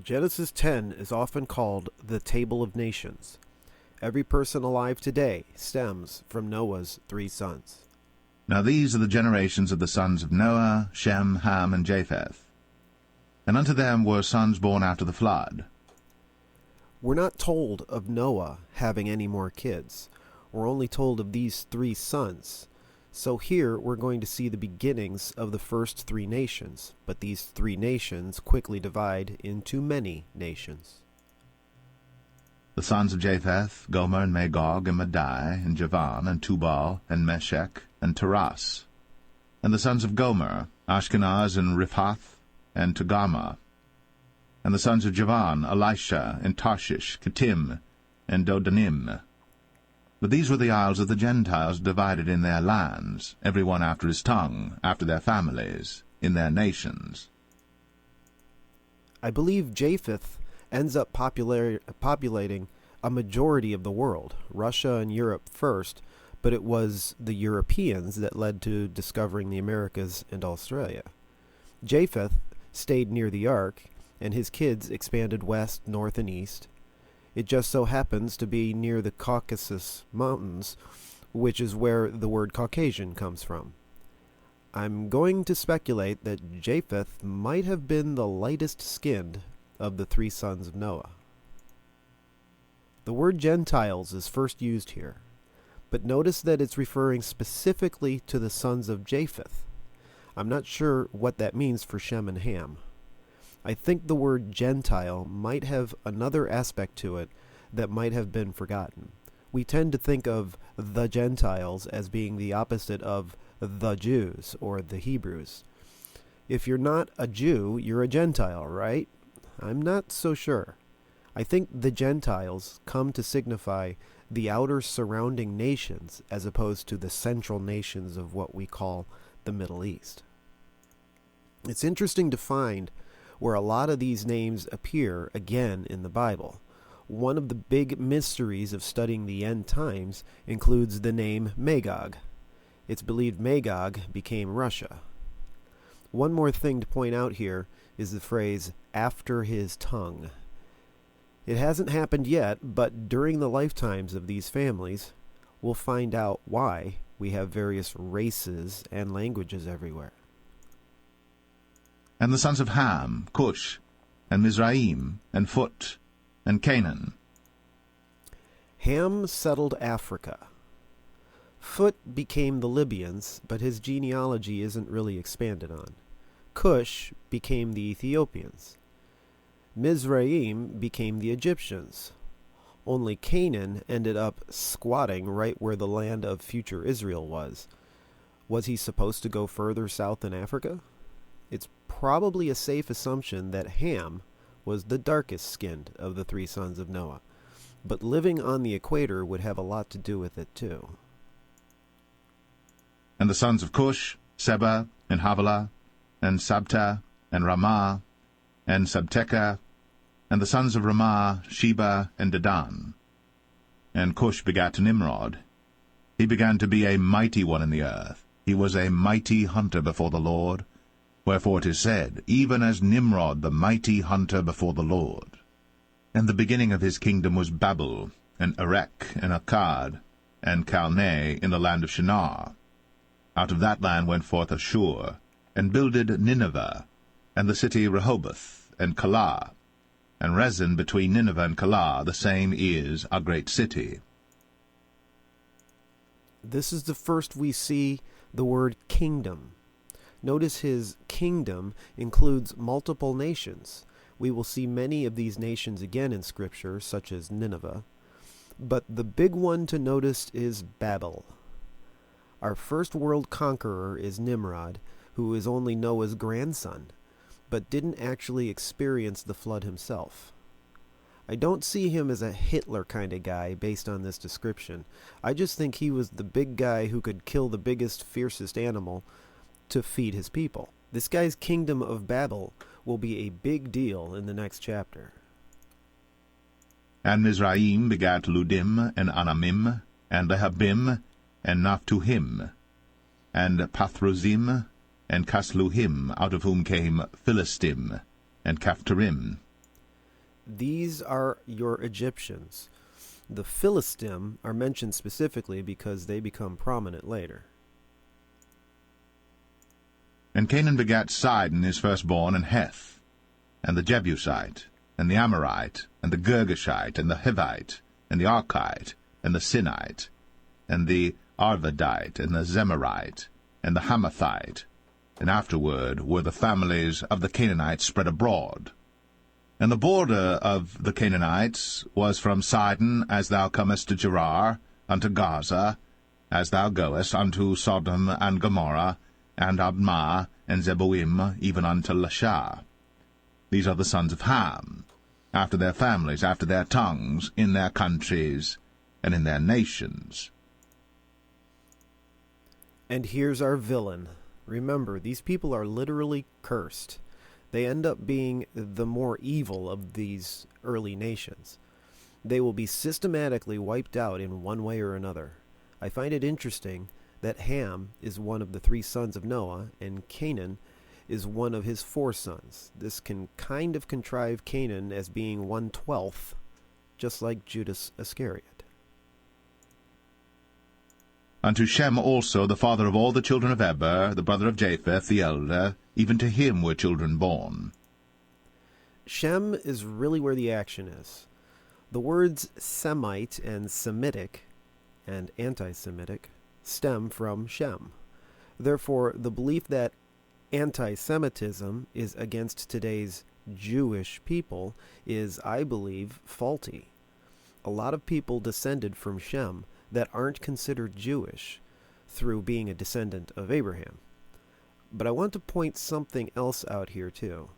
Genesis 10 is often called the Table of Nations. Every person alive today stems from Noah's 3 sons. Now these are the generations of the sons of Noah, Shem, Ham, and Japheth. And unto them were sons born after the flood. We're not told of Noah having any more kids. We're only told of these 3 sons. So here we're going to see the beginnings of the first 3 nations, but these 3 nations quickly divide into many nations. The sons of Japheth, Gomer, and Magog, and Madai, and Javan, and Tubal, and Meshech, and Taras. And the sons of Gomer, Ashkenaz, and Riphath, and Togarmah. And the sons of Javan, Elisha, and Tarshish, Kittim, and Dodanim. But these were the isles of the Gentiles divided in their lands, every one after his tongue, after their families, in their nations. I believe Japheth ends up populating a majority of the world, Russia and Europe first, but it was the Europeans that led to discovering the Americas and Australia. Japheth stayed near the Ark, and his kids expanded west, north, and east. It just so happens to be near the Caucasus Mountains, which is where the word Caucasian comes from. I'm going to speculate that Japheth might have been the lightest skinned of the 3 sons of Noah. The word Gentiles is first used here, but notice that it's referring specifically to the sons of Japheth. I'm not sure what that means for Shem and Ham. I think the word Gentile might have another aspect to it that might have been forgotten. We tend to think of the Gentiles as being the opposite of the Jews or the Hebrews. If you're not a Jew, you're a Gentile, right? I'm not so sure. I think the Gentiles come to signify the outer surrounding nations as opposed to the central nations of what we call the Middle East. It's interesting to find where a lot of these names appear again in the Bible. One of the big mysteries of studying the end times includes the name Magog. It's believed Magog became Russia. One more thing to point out here is the phrase, after his tongue. It hasn't happened yet, but during the lifetimes of these families, we'll find out why we have various races and languages everywhere. And the sons of Ham, Cush, and Mizraim, and Phut, and Canaan. Ham settled Africa. Phut became the Libyans, but his genealogy isn't really expanded on. Cush became the Ethiopians. Mizraim became the Egyptians. Only Canaan ended up squatting right where the land of future Israel was. Was he supposed to go further south in Africa? It's probably a safe assumption that Ham was the darkest skinned of the 3 sons of Noah, but living on the equator would have a lot to do with it too. And the sons of Cush, Seba, and Havilah, and Sabta, and Ramah, and Sabteka, and the sons of Ramah, Sheba, and Dedan. And Cush begat Nimrod. He began to be a mighty one in the earth. He was a mighty hunter before the Lord. Wherefore it is said, even as Nimrod the mighty hunter before the Lord. And the beginning of his kingdom was Babel, and Erech, and Akkad, and Calneh in the land of Shinar. Out of that land went forth Ashur, and builded Nineveh, and the city Rehoboth, and Calah. And Rezin between Nineveh and Calah, the same is a great city. This is the first we see the word kingdom. Notice his kingdom includes multiple nations. We will see many of these nations again in Scripture, such as Nineveh. But the big one to notice is Babel. Our first world conqueror is Nimrod, who is only Noah's grandson, but didn't actually experience the flood himself. I don't see him as a Hitler kind of guy based on this description. I just think he was the big guy who could kill the biggest, fiercest animal to feed his people. This guy's kingdom of Babel will be a big deal in the next chapter. And Mizraim begat Ludim, and Anamim, and Lehabim, and Naphtuhim, and Pathrozim, and Casluhim, out of whom came Philistim, and Caphtorim. These are your Egyptians. The Philistim are mentioned specifically because they become prominent later. And Canaan begat Sidon his firstborn, and Heth, and the Jebusite, and the Amorite, and the Girgashite, and the Hivite, and the Archite, and the Sinite, and the Arvadite, and the Zemarite, and the Hamathite, and afterward were the families of the Canaanites spread abroad. And the border of the Canaanites was from Sidon, as thou comest to Gerar, unto Gaza, as thou goest unto Sodom and Gomorrah, and Admah, and Zeboim, even unto Lasha. These are the sons of Ham, after their families, after their tongues, in their countries, and in their nations. And here's our villain. Remember, these people are literally cursed. They end up being the more evil of these early nations. They will be systematically wiped out in one way or another. I find it interesting that Ham is one of the 3 sons of Noah, and Canaan is one of his 4 sons. This can kind of contrive Canaan as being 1/12, just like Judas Iscariot. Unto Shem also, the father of all the children of Eber, the brother of Japheth, the elder, even to him were children born. Shem is really where the action is. The words Semite and Semitic and anti-Semitic stem from Shem. Therefore, the belief that anti-Semitism is against today's Jewish people is, I believe, faulty. A lot of people descended from Shem that aren't considered Jewish through being a descendant of Abraham. But I want to point something else out here too.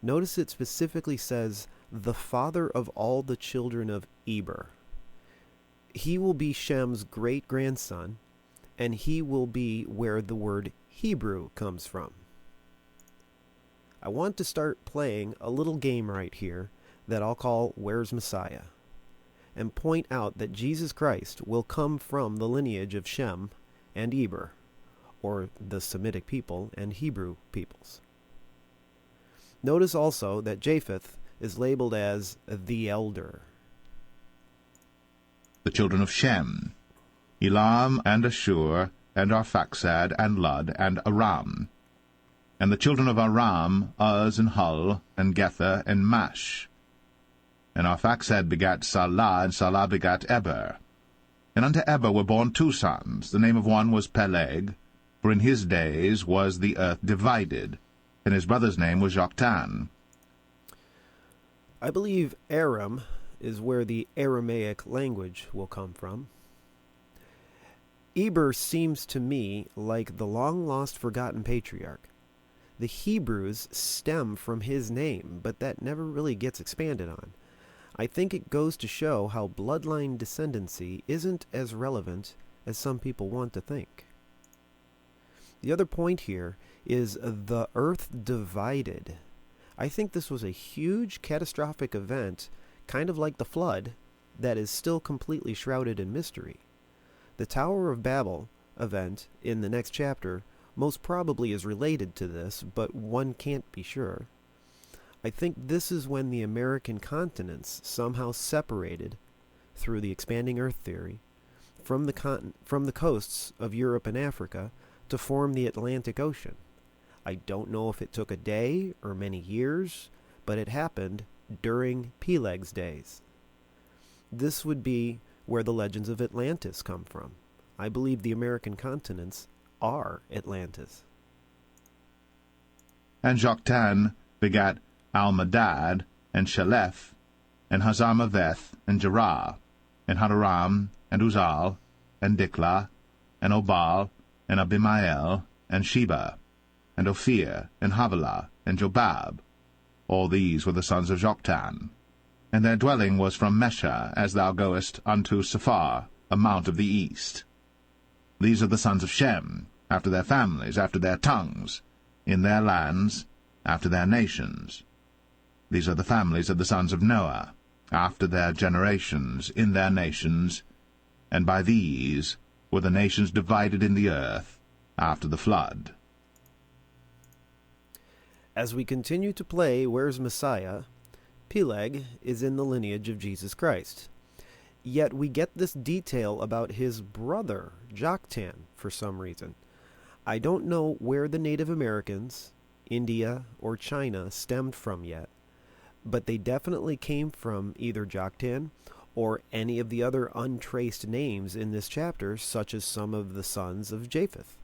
Notice it specifically says, the father of all the children of Eber. He will be Shem's great-grandson, and he will be where the word Hebrew comes from. I want to start playing a little game right here that I'll call Where's Messiah, and point out that Jesus Christ will come from the lineage of Shem and Eber, or the Semitic people and Hebrew peoples. Notice also that Japheth is labeled as the elder. The children of Shem, Elam, and Ashur, and Arphaxad, and Lud, and Aram. And the children of Aram, Uz, and Hul, and Gether, and Mash. And Arphaxad begat Salah, and Salah begat Eber. And unto Eber were born 2 sons. The name of one was Peleg, for in his days was the earth divided, and his brother's name was Joktan. I believe Aram is where the Aramaic language will come from. Eber seems to me like the long-lost forgotten patriarch. The Hebrews stem from his name, but that never really gets expanded on. I think it goes to show how bloodline descendancy isn't as relevant as some people want to think. The other point here is the earth divided. I think this was a huge catastrophic event, kind of like the flood, that is still completely shrouded in mystery. The Tower of Babel event in the next chapter most probably is related to this, but one can't be sure. I think this is when the American continents somehow separated through the expanding earth theory from the coasts of Europe and Africa to form the Atlantic Ocean. I don't know if it took a day or many years, but it happened during Peleg's days. This would be where the legends of Atlantis come from. I believe the American continents are Atlantis. And Joktan begat Almadad, and Shalef, and Hazarmaveth, and Jerah, and Hadaram, and Uzal, and Diklah, and Obal, and Abimael, and Sheba, and Ophir, and Havilah, and Jobab. All these were the sons of Joktan. And their dwelling was from Mesha, as thou goest unto Sephar, a mount of the east. These are the sons of Shem, after their families, after their tongues, in their lands, after their nations. These are the families of the sons of Noah, after their generations, in their nations, and by these were the nations divided in the earth after the flood. As we continue to play Where's Messiah, Peleg is in the lineage of Jesus Christ. Yet we get this detail about his brother, Joktan, for some reason. I don't know where the Native Americans, India or China, stemmed from yet, but they definitely came from either Joktan or any of the other untraced names in this chapter, such as some of the sons of Japheth.